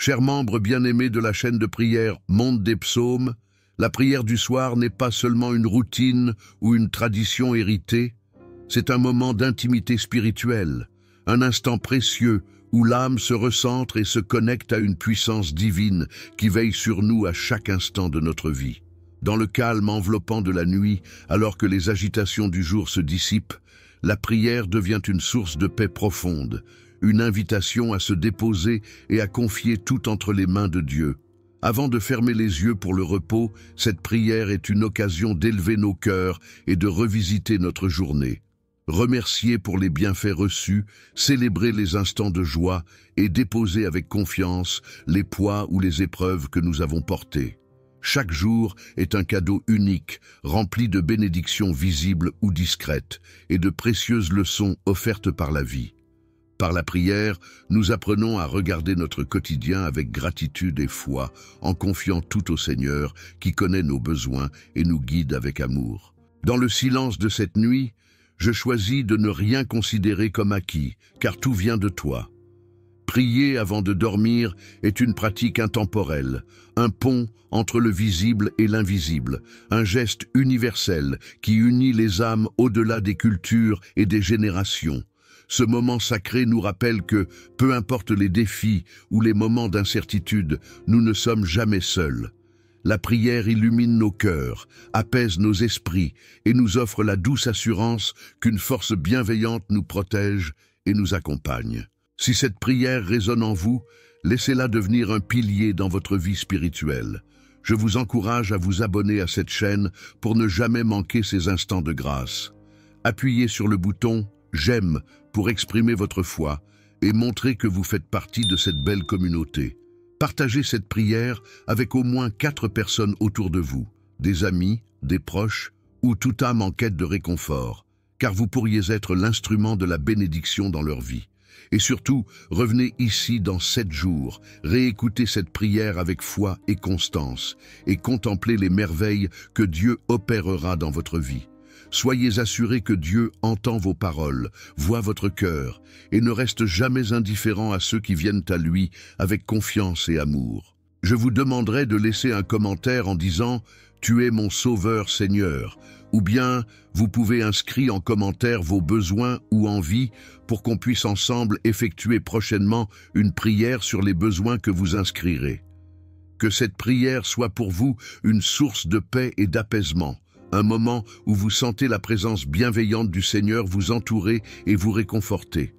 Chers membres bien-aimés de la chaîne de prière Monde des Psaumes, la prière du soir n'est pas seulement une routine ou une tradition héritée, c'est un moment d'intimité spirituelle, un instant précieux où l'âme se recentre et se connecte à une puissance divine qui veille sur nous à chaque instant de notre vie. Dans le calme enveloppant de la nuit, alors que les agitations du jour se dissipent, la prière devient une source de paix profonde, une invitation à se déposer et à confier tout entre les mains de Dieu. Avant de fermer les yeux pour le repos, cette prière est une occasion d'élever nos cœurs et de revisiter notre journée. Remercier pour les bienfaits reçus, célébrer les instants de joie et déposer avec confiance les poids ou les épreuves que nous avons portés. Chaque jour est un cadeau unique, rempli de bénédictions visibles ou discrètes et de précieuses leçons offertes par la vie. Par la prière, nous apprenons à regarder notre quotidien avec gratitude et foi, en confiant tout au Seigneur qui connaît nos besoins et nous guide avec amour. Dans le silence de cette nuit, je choisis de ne rien considérer comme acquis, car tout vient de toi. Prier avant de dormir est une pratique intemporelle, un pont entre le visible et l'invisible, un geste universel qui unit les âmes au-delà des cultures et des générations. Ce moment sacré nous rappelle que, peu importe les défis ou les moments d'incertitude, nous ne sommes jamais seuls. La prière illumine nos cœurs, apaise nos esprits et nous offre la douce assurance qu'une force bienveillante nous protège et nous accompagne. Si cette prière résonne en vous, laissez-la devenir un pilier dans votre vie spirituelle. Je vous encourage à vous abonner à cette chaîne pour ne jamais manquer ces instants de grâce. Appuyez sur le bouton « J'aime » pour exprimer votre foi et montrer que vous faites partie de cette belle communauté. Partagez cette prière avec au moins 4 personnes autour de vous, des amis, des proches ou toute âme en quête de réconfort, car vous pourriez être l'instrument de la bénédiction dans leur vie. Et surtout, revenez ici dans 7 jours, réécoutez cette prière avec foi et constance, et contemplez les merveilles que Dieu opérera dans votre vie. Soyez assurés que Dieu entend vos paroles, voit votre cœur, et ne reste jamais indifférent à ceux qui viennent à lui avec confiance et amour. Je vous demanderai de laisser un commentaire en disant « Tu es mon sauveur Seigneur » ou bien vous pouvez inscrire en commentaire vos besoins ou envies pour qu'on puisse ensemble effectuer prochainement une prière sur les besoins que vous inscrirez. Que cette prière soit pour vous une source de paix et d'apaisement, un moment où vous sentez la présence bienveillante du Seigneur vous entourer et vous réconforter.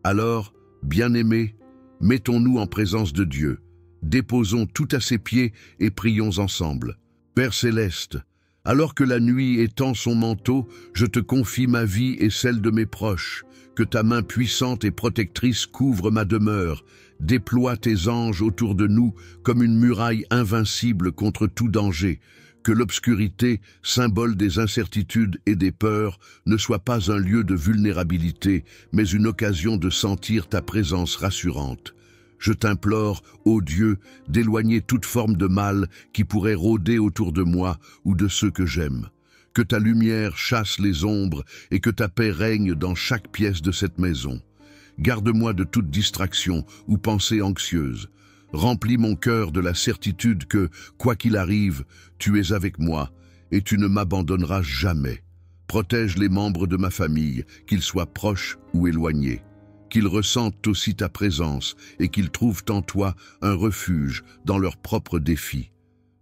Alors, bien-aimés, mettons-nous en présence de Dieu, déposons tout à ses pieds et prions ensemble. Père céleste, alors que la nuit étend son manteau, je te confie ma vie et celle de mes proches. Que ta main puissante et protectrice couvre ma demeure. Déploie tes anges autour de nous comme une muraille invincible contre tout danger. Que l'obscurité, symbole des incertitudes et des peurs, ne soit pas un lieu de vulnérabilité, mais une occasion de sentir ta présence rassurante. Je t'implore, ô Dieu, d'éloigner toute forme de mal qui pourrait rôder autour de moi ou de ceux que j'aime. Que ta lumière chasse les ombres et que ta paix règne dans chaque pièce de cette maison. Garde-moi de toute distraction ou pensée anxieuse. Remplis mon cœur de la certitude que, quoi qu'il arrive, tu es avec moi et tu ne m'abandonneras jamais. Protège les membres de ma famille, qu'ils soient proches ou éloignés. Qu'ils ressentent aussi ta présence et qu'ils trouvent en toi un refuge dans leurs propres défis.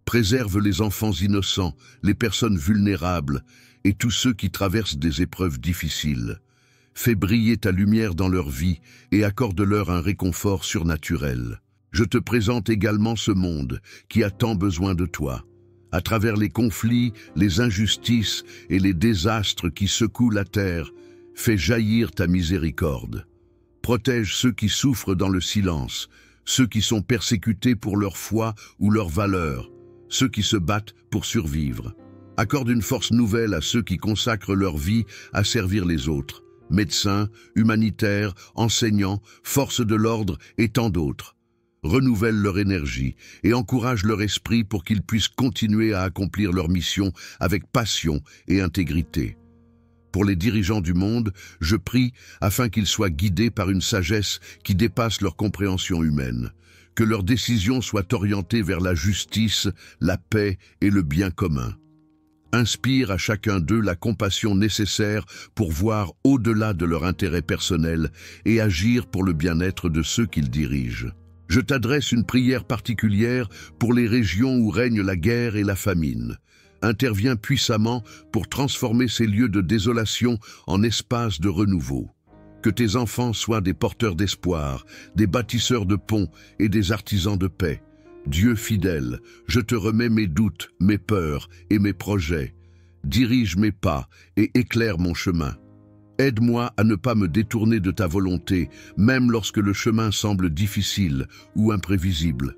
Préserve les enfants innocents, les personnes vulnérables et tous ceux qui traversent des épreuves difficiles. Fais briller ta lumière dans leur vie et accorde-leur un réconfort surnaturel. Je te présente également ce monde qui a tant besoin de toi. À travers les conflits, les injustices et les désastres qui secouent la terre, fais jaillir ta miséricorde. Protège ceux qui souffrent dans le silence, ceux qui sont persécutés pour leur foi ou leurs valeurs, ceux qui se battent pour survivre. Accorde une force nouvelle à ceux qui consacrent leur vie à servir les autres, médecins, humanitaires, enseignants, forces de l'ordre et tant d'autres. Renouvelle leur énergie et encourage leur esprit pour qu'ils puissent continuer à accomplir leur mission avec passion et intégrité. Pour les dirigeants du monde, je prie afin qu'ils soient guidés par une sagesse qui dépasse leur compréhension humaine. que leurs décisions soient orientées vers la justice, la paix et le bien commun. Inspire à chacun d'eux la compassion nécessaire pour voir au-delà de leur intérêt personnel et agir pour le bien-être de ceux qu'ils dirigent. Je t'adresse une prière particulière pour les régions où règnent la guerre et la famine. Interviens puissamment pour transformer ces lieux de désolation en espaces de renouveau. Que tes enfants soient des porteurs d'espoir, des bâtisseurs de ponts et des artisans de paix. Dieu fidèle, je te remets mes doutes, mes peurs et mes projets. Dirige mes pas et éclaire mon chemin. Aide-moi à ne pas me détourner de ta volonté, même lorsque le chemin semble difficile ou imprévisible.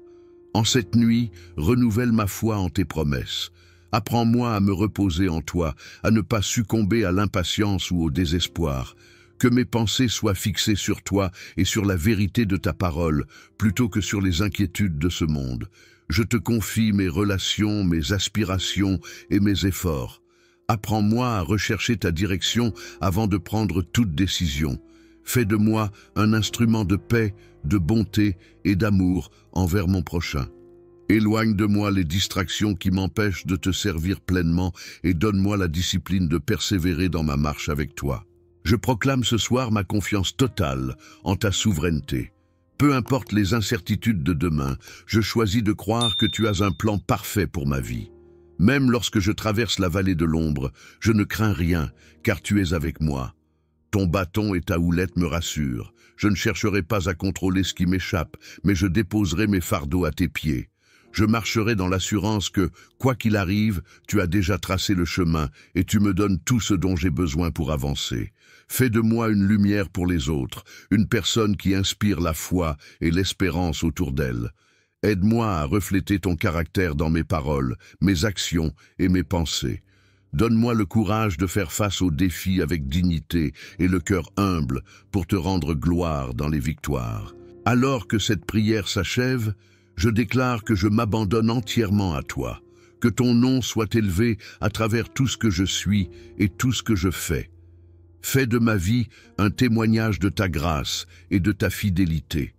En cette nuit, renouvelle ma foi en tes promesses. Apprends-moi à me reposer en toi, à ne pas succomber à l'impatience ou au désespoir. Que mes pensées soient fixées sur toi et sur la vérité de ta parole, plutôt que sur les inquiétudes de ce monde. Je te confie mes relations, mes aspirations et mes efforts. Apprends-moi à rechercher ta direction avant de prendre toute décision. Fais de moi un instrument de paix, de bonté et d'amour envers mon prochain. Éloigne de moi les distractions qui m'empêchent de te servir pleinement et donne-moi la discipline de persévérer dans ma marche avec toi. Je proclame ce soir ma confiance totale en ta souveraineté. Peu importe les incertitudes de demain, je choisis de croire que tu as un plan parfait pour ma vie. Même lorsque je traverse la vallée de l'ombre, je ne crains rien, car tu es avec moi. Ton bâton et ta houlette me rassurent. Je ne chercherai pas à contrôler ce qui m'échappe, mais je déposerai mes fardeaux à tes pieds. Je marcherai dans l'assurance que, quoi qu'il arrive, tu as déjà tracé le chemin et tu me donnes tout ce dont j'ai besoin pour avancer. Fais de moi une lumière pour les autres, une personne qui inspire la foi et l'espérance autour d'elle. Aide-moi à refléter ton caractère dans mes paroles, mes actions et mes pensées. Donne-moi le courage de faire face aux défis avec dignité et le cœur humble pour te rendre gloire dans les victoires. Alors que cette prière s'achève, je déclare que je m'abandonne entièrement à toi, que ton nom soit élevé à travers tout ce que je suis et tout ce que je fais. Fais de ma vie un témoignage de ta grâce et de ta fidélité.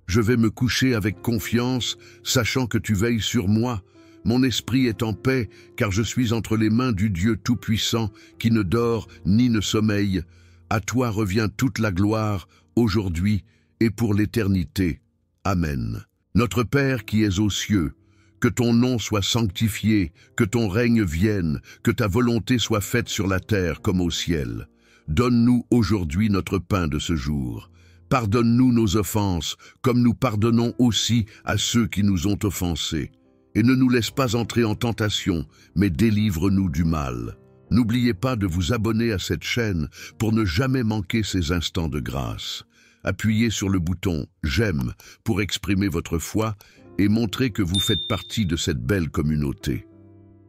Je vais me coucher avec confiance, sachant que tu veilles sur moi. Mon esprit est en paix, car je suis entre les mains du Dieu Tout-Puissant, qui ne dort ni ne sommeille. À toi revient toute la gloire, aujourd'hui et pour l'éternité. Amen. Notre Père qui es aux cieux, que ton nom soit sanctifié, que ton règne vienne, que ta volonté soit faite sur la terre comme au ciel. Donne-nous aujourd'hui notre pain de ce jour. Pardonne-nous nos offenses, comme nous pardonnons aussi à ceux qui nous ont offensés. Et ne nous laisse pas entrer en tentation, mais délivre-nous du mal. N'oubliez pas de vous abonner à cette chaîne pour ne jamais manquer ces instants de grâce. Appuyez sur le bouton « J'aime » pour exprimer votre foi et montrer que vous faites partie de cette belle communauté.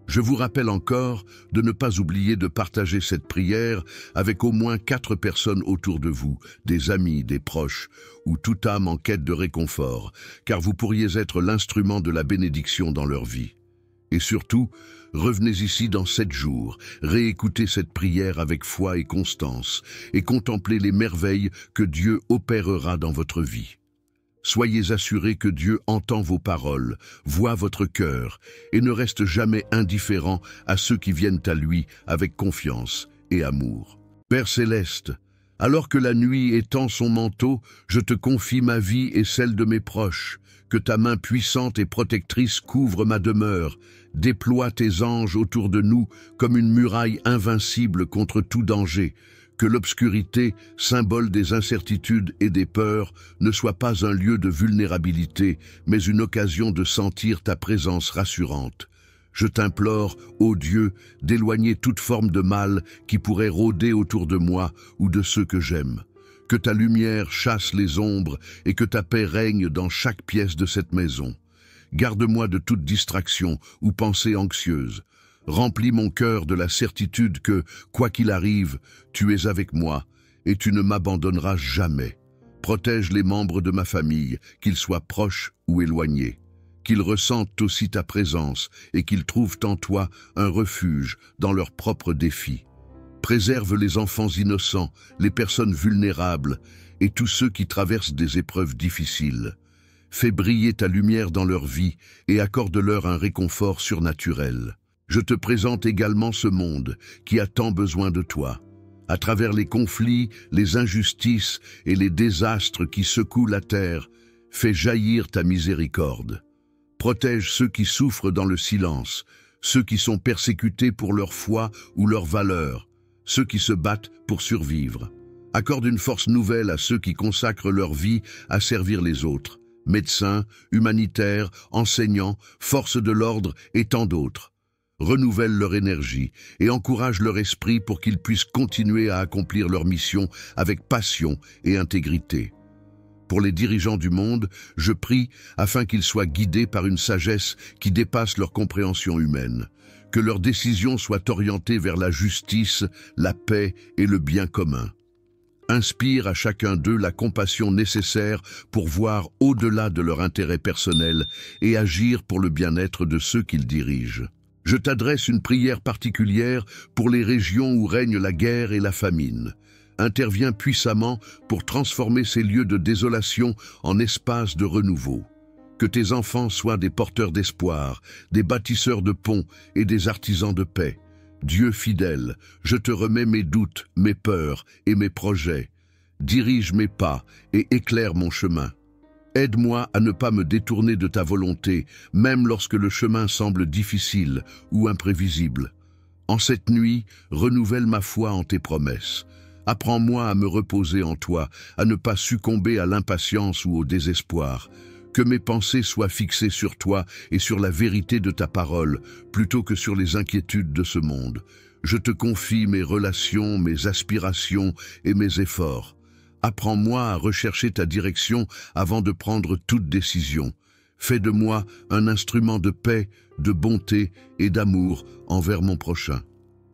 Je vous rappelle encore de ne pas oublier de partager cette prière avec au moins 4 personnes autour de vous, des amis, des proches ou toute âme en quête de réconfort, car vous pourriez être l'instrument de la bénédiction dans leur vie. Et surtout, revenez ici dans 7 jours, réécoutez cette prière avec foi et constance et contemplez les merveilles que Dieu opérera dans votre vie. Soyez assurés que Dieu entend vos paroles, voit votre cœur et ne reste jamais indifférent à ceux qui viennent à lui avec confiance et amour. Père céleste, alors que la nuit étend son manteau, je te confie ma vie et celle de mes proches. Que ta main puissante et protectrice couvre ma demeure. Déploie tes anges autour de nous comme une muraille invincible contre tout danger. Que l'obscurité, symbole des incertitudes et des peurs, ne soit pas un lieu de vulnérabilité, mais une occasion de sentir ta présence rassurante. Je t'implore, ô Dieu, d'éloigner toute forme de mal qui pourrait rôder autour de moi ou de ceux que j'aime. Que ta lumière chasse les ombres et que ta paix règne dans chaque pièce de cette maison. Garde-moi de toute distraction ou pensée anxieuse. Remplis mon cœur de la certitude que, quoi qu'il arrive, tu es avec moi et tu ne m'abandonneras jamais. Protège les membres de ma famille, qu'ils soient proches ou éloignés. Qu'ils ressentent aussi ta présence et qu'ils trouvent en toi un refuge dans leurs propres défis. Préserve les enfants innocents, les personnes vulnérables et tous ceux qui traversent des épreuves difficiles. Fais briller ta lumière dans leur vie et accorde-leur un réconfort surnaturel. Je te présente également ce monde qui a tant besoin de toi. À travers les conflits, les injustices et les désastres qui secouent la terre, fais jaillir ta miséricorde. Protège ceux qui souffrent dans le silence, ceux qui sont persécutés pour leur foi ou leurs valeurs, ceux qui se battent pour survivre. Accorde une force nouvelle à ceux qui consacrent leur vie à servir les autres, médecins, humanitaires, enseignants, forces de l'ordre et tant d'autres. Renouvelle leur énergie et encourage leur esprit pour qu'ils puissent continuer à accomplir leur mission avec passion et intégrité. Pour les dirigeants du monde, je prie afin qu'ils soient guidés par une sagesse qui dépasse leur compréhension humaine, que leurs décisions soient orientées vers la justice, la paix et le bien commun. Inspire à chacun d'eux la compassion nécessaire pour voir au-delà de leur intérêt personnel et agir pour le bien-être de ceux qu'ils dirigent. Je t'adresse une prière particulière pour les régions où règne la guerre et la famine. Interviens puissamment pour transformer ces lieux de désolation en espaces de renouveau. Que tes enfants soient des porteurs d'espoir, des bâtisseurs de ponts et des artisans de paix. Dieu fidèle, je te remets mes doutes, mes peurs et mes projets. Dirige mes pas et éclaire mon chemin. Aide-moi à ne pas me détourner de ta volonté, même lorsque le chemin semble difficile ou imprévisible. En cette nuit, renouvelle ma foi en tes promesses. Apprends-moi à me reposer en toi, à ne pas succomber à l'impatience ou au désespoir. Que mes pensées soient fixées sur toi et sur la vérité de ta parole, plutôt que sur les inquiétudes de ce monde. Je te confie mes relations, mes aspirations et mes efforts. Apprends-moi à rechercher ta direction avant de prendre toute décision. Fais de moi un instrument de paix, de bonté et d'amour envers mon prochain.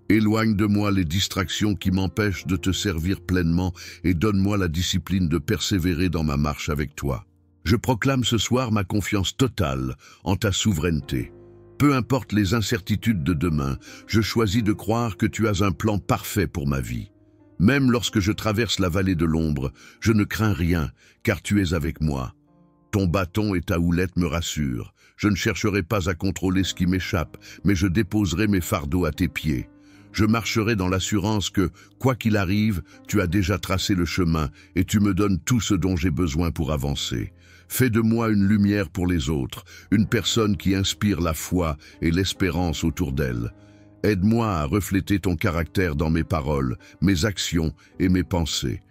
Éloigne de moi les distractions qui m'empêchent de te servir pleinement et donne-moi la discipline de persévérer dans ma marche avec toi. Je proclame ce soir ma confiance totale en ta souveraineté. Peu importe les incertitudes de demain, je choisis de croire que tu as un plan parfait pour ma vie. Même lorsque je traverse la vallée de l'ombre, je ne crains rien, car tu es avec moi. Ton bâton et ta houlette me rassurent. Je ne chercherai pas à contrôler ce qui m'échappe, mais je déposerai mes fardeaux à tes pieds. Je marcherai dans l'assurance que, quoi qu'il arrive, tu as déjà tracé le chemin et tu me donnes tout ce dont j'ai besoin pour avancer. Fais de moi une lumière pour les autres, une personne qui inspire la foi et l'espérance autour d'elle. Aide-moi à refléter ton caractère dans mes paroles, mes actions et mes pensées.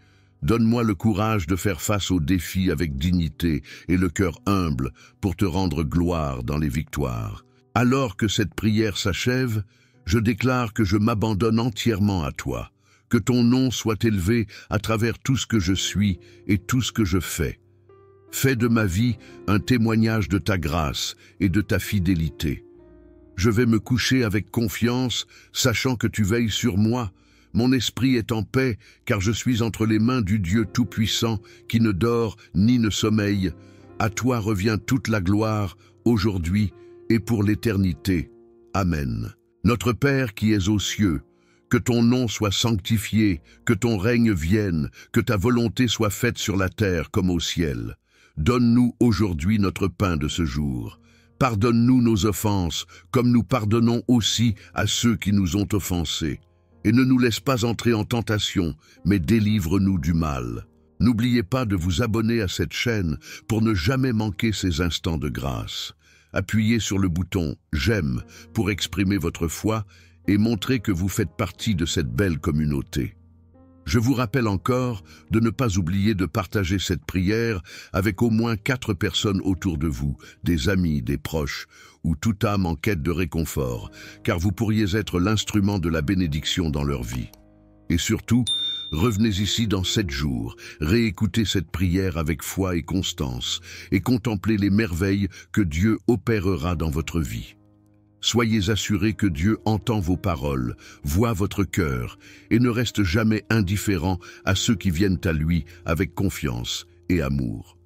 Donne-moi le courage de faire face aux défis avec dignité et le cœur humble pour te rendre gloire dans les victoires. Alors que cette prière s'achève, je déclare que je m'abandonne entièrement à toi, que ton nom soit élevé à travers tout ce que je suis et tout ce que je fais. Fais de ma vie un témoignage de ta grâce et de ta fidélité. Je vais me coucher avec confiance, sachant que tu veilles sur moi. Mon esprit est en paix, car je suis entre les mains du Dieu Tout-Puissant, qui ne dort ni ne sommeille. À toi revient toute la gloire, aujourd'hui et pour l'éternité. Amen. Notre Père qui es aux cieux, que ton nom soit sanctifié, que ton règne vienne, que ta volonté soit faite sur la terre comme au ciel. Donne-nous aujourd'hui notre pain de ce jour. Pardonne-nous nos offenses, comme nous pardonnons aussi à ceux qui nous ont offensés. Et ne nous laisse pas entrer en tentation, mais délivre-nous du mal. N'oubliez pas de vous abonner à cette chaîne pour ne jamais manquer ces instants de grâce. Appuyez sur le bouton « J'aime » pour exprimer votre foi et montrer que vous faites partie de cette belle communauté. Je vous rappelle encore de ne pas oublier de partager cette prière avec au moins 4 personnes autour de vous, des amis, des proches ou toute âme en quête de réconfort, car vous pourriez être l'instrument de la bénédiction dans leur vie. Et surtout, revenez ici dans 7 jours, réécoutez cette prière avec foi et constance et contemplez les merveilles que Dieu opérera dans votre vie. Soyez assurés que Dieu entend vos paroles, voit votre cœur et ne reste jamais indifférent à ceux qui viennent à lui avec confiance et amour.